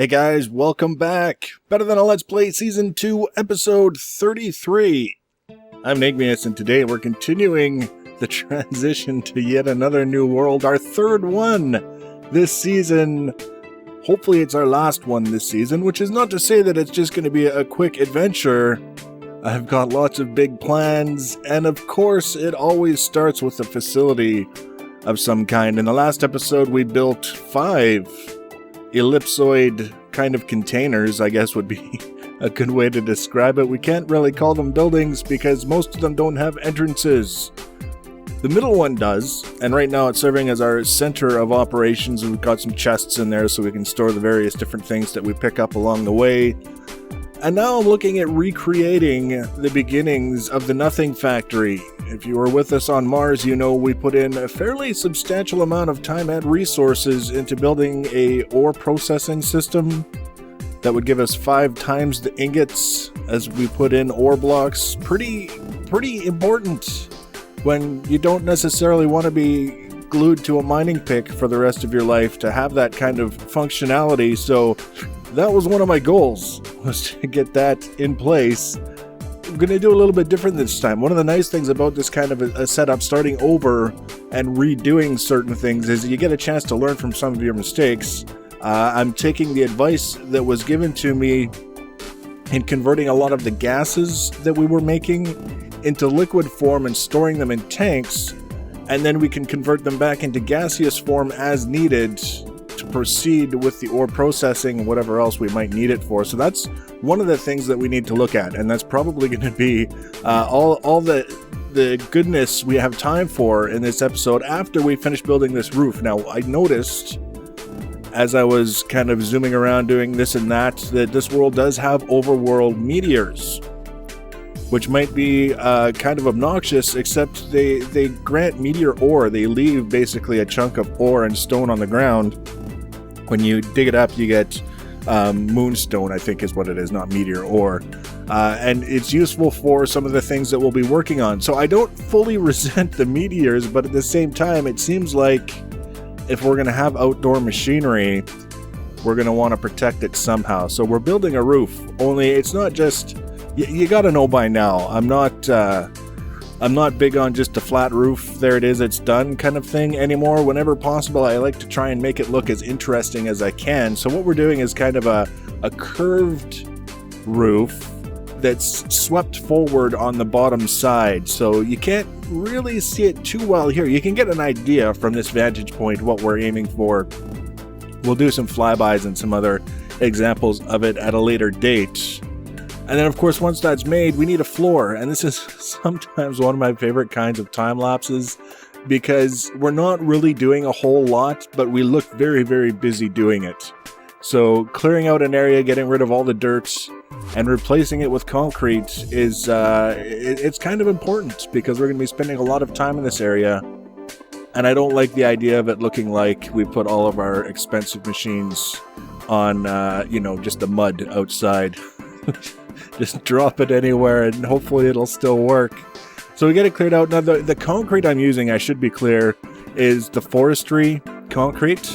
Hey guys, welcome back. Better Than a Let's Play Season 2, Episode 33. I'm Nigmius, and today we're continuing the transition to yet another new world, our third one this season. Hopefully it's our last one this season, which is not to say that it's just going to be a quick adventure. I've got lots of big plans, and of course it always starts with a facility of some kind. In the last episode we built 5 ellipsoid kind of containers, I guess would be a good way to describe it. We can't really call them buildings because most of them don't have entrances. The middle one does, and right now it's serving as our center of operations, and we've got some chests in there so we can store the various different things that we pick up along the way. And now I'm looking at recreating the beginnings of the Nothing Factory. If you were with us on Mars, you know we put in a fairly substantial amount of time and resources into building a ore processing system that would give us 5 times the ingots as we put in ore blocks. Pretty important when you don't necessarily want to be glued to a mining pick for the rest of your life to have that kind of functionality. So that was one of my goals, was to get that in place. I'm going to do a little bit different this time. One of the nice things about this kind of a setup, starting over and redoing certain things, is you get a chance to learn from some of your mistakes. I'm taking the advice that was given to me in converting a lot of the gases that we were making into liquid form and storing them in tanks, and then we can convert them back into gaseous form as needed to proceed with the ore processing and whatever else we might need it for. So that's one of the things that we need to look at, and that's probably going to be all the goodness we have time for in this episode after we finish building this roof. Now, I noticed as I was kind of zooming around doing this and that this world does have overworld meteors, which might be kind of obnoxious, except they grant meteor ore. They leave basically a chunk of ore and stone on the ground. When you dig it up, you get moonstone, I think is what it is, not meteor ore. And it's useful for some of the things that we'll be working on. So I don't fully resent the meteors, but at the same time, it seems like if we're going to have outdoor machinery, we're going to want to protect it somehow. So we're building a roof, only it's not just... You gotta know by now, I'm not big on just a flat roof, there it is, it's done kind of thing anymore. Whenever possible, I like to try and make it look as interesting as I can. So what we're doing is kind of a curved roof that's swept forward on the bottom side. So you can't really see it too well here. You can get an idea from this vantage point what we're aiming for. We'll do some flybys and some other examples of it at a later date. And then, of course, once that's made, we need a floor. And this is sometimes one of my favorite kinds of time lapses, because we're not really doing a whole lot, but we look very, very busy doing it. So clearing out an area, getting rid of all the dirt, and replacing it with concrete is it's kind of important, because we're going to be spending a lot of time in this area. And I don't like the idea of it looking like we put all of our expensive machines on, just the mud outside. Just drop it anywhere and hopefully it'll still work. So we get it cleared out. Now the concrete I'm using, I should be clear, is the forestry concrete,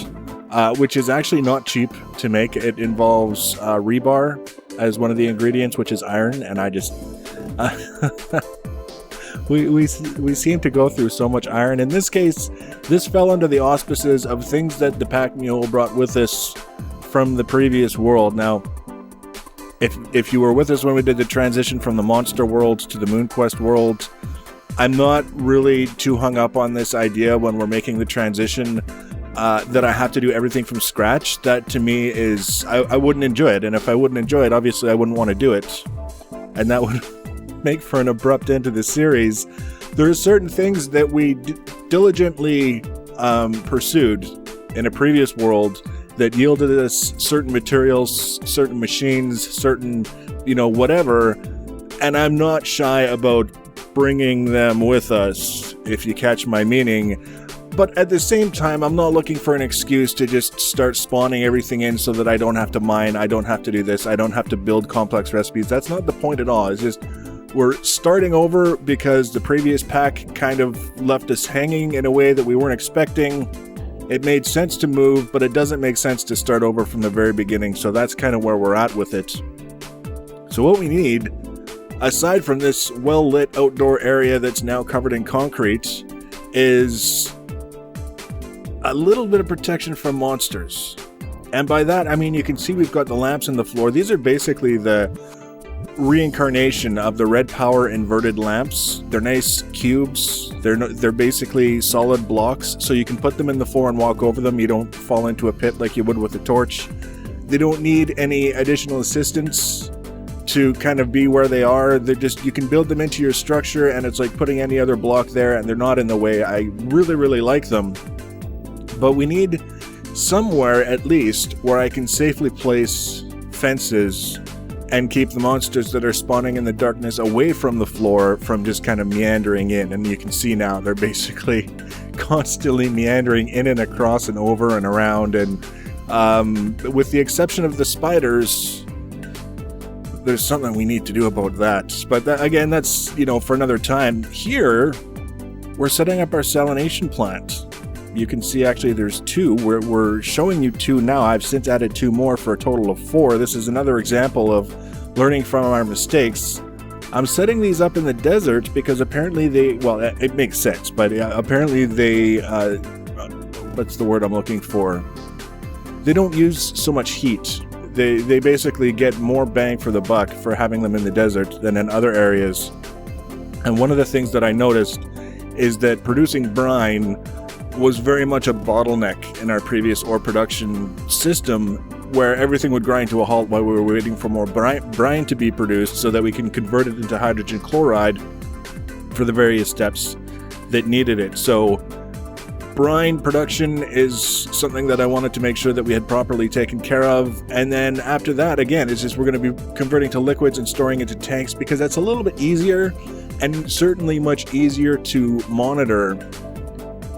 which is actually not cheap to make. It involves rebar as one of the ingredients, which is iron, and I just... we seem to go through so much iron. In this case, this fell under the auspices of things that the pack mule brought with us from the previous world. Now, if you were with us when we did the transition from the monster world to the MoonQuest world, I'm not really too hung up on this idea when we're making the transition that I have to do everything from scratch. That to me is, I wouldn't enjoy it, and if I wouldn't enjoy it, obviously I wouldn't want to do it, and that would make for an abrupt end to the series. There are certain things that we diligently pursued in a previous world that yielded us certain materials, certain machines, certain, whatever, and I'm not shy about bringing them with us, if you catch my meaning. But at the same time, I'm not looking for an excuse to just start spawning everything in so that I don't have to mine, I don't have to do this, I don't have to build complex recipes. That's not the point at all. It's just we're starting over because the previous pack kind of left us hanging in a way that we weren't expecting. it made sense to move, but it doesn't make sense to start over from the very beginning, so that's kind of where we're at with it. So what we need, aside from this well-lit outdoor area that's now covered in concrete, is a little bit of protection from monsters. And by that, I mean, you can see we've got the lamps on the floor. These are basically the reincarnation of the Red Power inverted lamps. They're nice cubes. They're basically solid blocks, so you can put them in the floor and walk over them. You don't fall into a pit like you would with a torch. They don't need any additional assistance to kind of be where they are. They're just, you can build them into your structure, and it's like putting any other block there, and they're not in the way. I really, really like them. But we need somewhere, at least, where I can safely place fences and keep the monsters that are spawning in the darkness away from the floor from just kind of meandering in. And you can see now they're basically constantly meandering in and across and over and around. And with the exception of the spiders, there's something we need to do about that. But that, again, that's, for another time. Here, we're setting up our salination plant. You can see actually there's 2. We're showing you 2 now. I've since added 2 more for a total of 4. This is another example of learning from our mistakes. I'm setting these up in the desert because apparently it makes sense, but apparently they, what's the word I'm looking for? They don't use so much heat. They basically get more bang for the buck for having them in the desert than in other areas. And one of the things that I noticed is that producing brine was very much a bottleneck in our previous ore production system, where everything would grind to a halt while we were waiting for more brine to be produced so that we can convert it into hydrogen chloride for the various steps that needed it. So brine production is something that I wanted to make sure that we had properly taken care of. And then after that, again, it's just we're going to be converting to liquids and storing into tanks, because that's a little bit easier and certainly much easier to monitor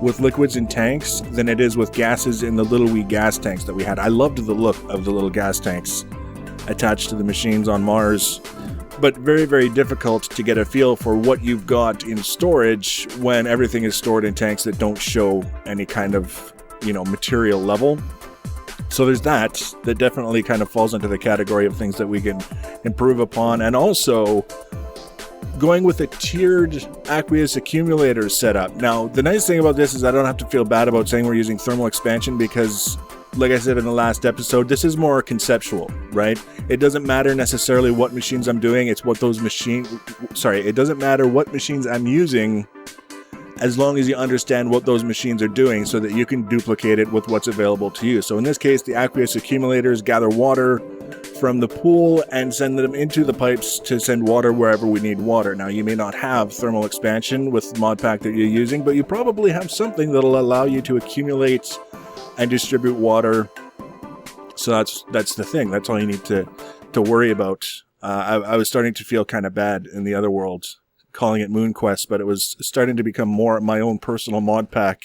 with liquids in tanks than it is with gases in the little wee gas tanks that we had. I loved the look of the little gas tanks attached to the machines on Mars, but very, very difficult to get a feel for what you've got in storage when everything is stored in tanks that don't show any kind of, material level. So there's that definitely kind of falls into the category of things that we can improve upon. And also going with a tiered aqueous accumulator setup. Now, the nice thing about this is I don't have to feel bad about saying we're using thermal expansion, because, like I said in the last episode, this is more conceptual, right? It doesn't matter necessarily what machines I'm doing, it's what those it doesn't matter what machines I'm using, as long as you understand what those machines are doing so that you can duplicate it with what's available to you. So in this case, the aqueous accumulators gather water from the pool and send them into the pipes to send water wherever we need water. Now, you may not have thermal expansion with the mod pack that you're using, but you probably have something that'll allow you to accumulate and distribute water. So that's the thing. That's all you need to worry about. I was starting to feel kind of bad in the other world, calling it MoonQuest, but it was starting to become more my own personal mod pack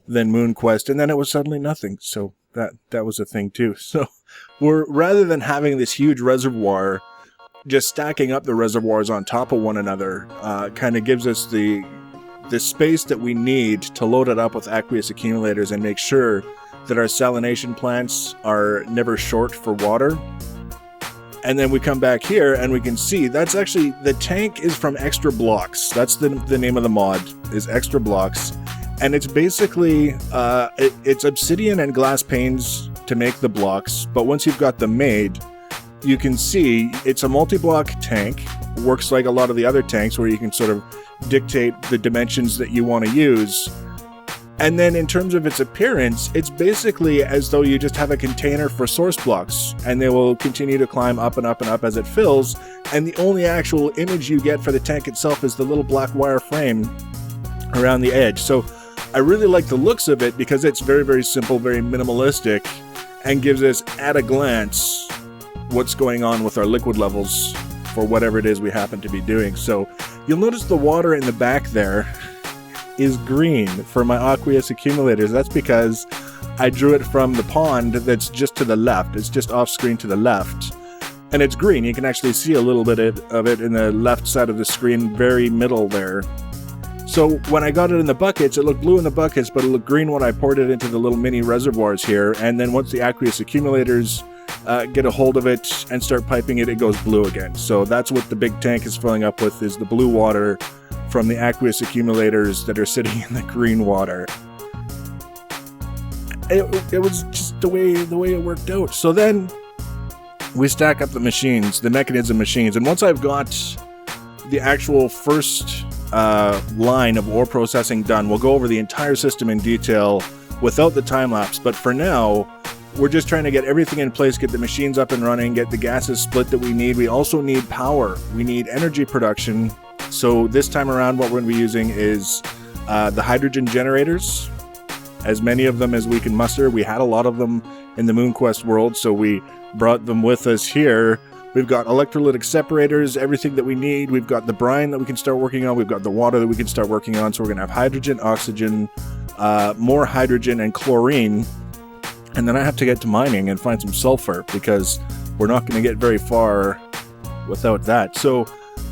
than MoonQuest, and then it was suddenly nothing. So that was a thing too. So rather than having this huge reservoir, just stacking up the reservoirs on top of one another kind of gives us the space that we need to load it up with aqueous accumulators and make sure that our salination plants are never short for water. And then we come back here and we can see that's actually, the tank is from Extra Blocks. That's the name of the mod, is Extra Blocks. And it's basically, it's obsidian and glass panes to make the blocks. But once you've got them made, you can see it's a multi-block tank. Works like a lot of the other tanks where you can sort of dictate the dimensions that you want to use. And then in terms of its appearance, it's basically as though you just have a container for source blocks, and they will continue to climb up and up and up as it fills. And the only actual image you get for the tank itself is the little black wire frame around the edge. So I really like the looks of it because it's very, very simple, very minimalistic, and gives us at a glance what's going on with our liquid levels for whatever it is we happen to be doing. So you'll notice the water in the back there is green for my aqueous accumulators. That's because I drew it from the pond that's just to the left. It's just off screen to the left. And it's green. You can actually see a little bit of it in the left side of the screen, very middle there. So when I got it in the buckets, it looked blue in the buckets, but it looked green when I poured it into the little mini reservoirs here. And then once the aqueous accumulators get a hold of it and start piping it, it goes blue again. So that's what the big tank is filling up with, is the blue water from the aqueous accumulators that are sitting in the green water. It was just the way it worked out. So then we stack up the machines, the mechanism machines, and once I've got the actual first line of ore processing done, we'll go over the entire system in detail without the time lapse. But for now, we're just trying to get everything in place, get the machines up and running, get the gases split that we need. We also need power. We need energy production. So this time around, what we're going to be using is the hydrogen generators, as many of them as we can muster. We had a lot of them in the MoonQuest world, so we brought them with us here. We've got electrolytic separators, everything that we need. We've got the brine that we can start working on. We've got the water that we can start working on. So we're going to have hydrogen, oxygen, more hydrogen, and chlorine. And then I have to get to mining and find some sulfur, because we're not going to get very far without that. So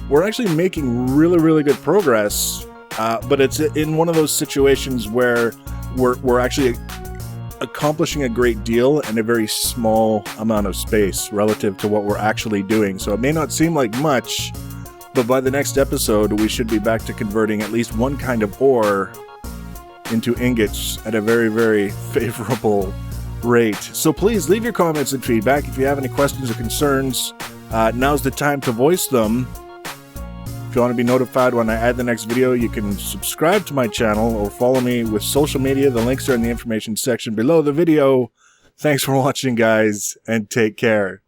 we're actually making really, really good progress. But it's in one of those situations where we're actually accomplishing a great deal in a very small amount of space relative to what we're actually doing. So it may not seem like much, but by the next episode, we should be back to converting at least one kind of ore into ingots at a very, very favorable rate. So please leave your comments and feedback. If you have any questions or concerns, now's the time to voice them. If you want to be notified when I add the next video, you can subscribe to my channel or follow me with social media. The links are in the information section below the video. Thanks for watching, guys, and take care.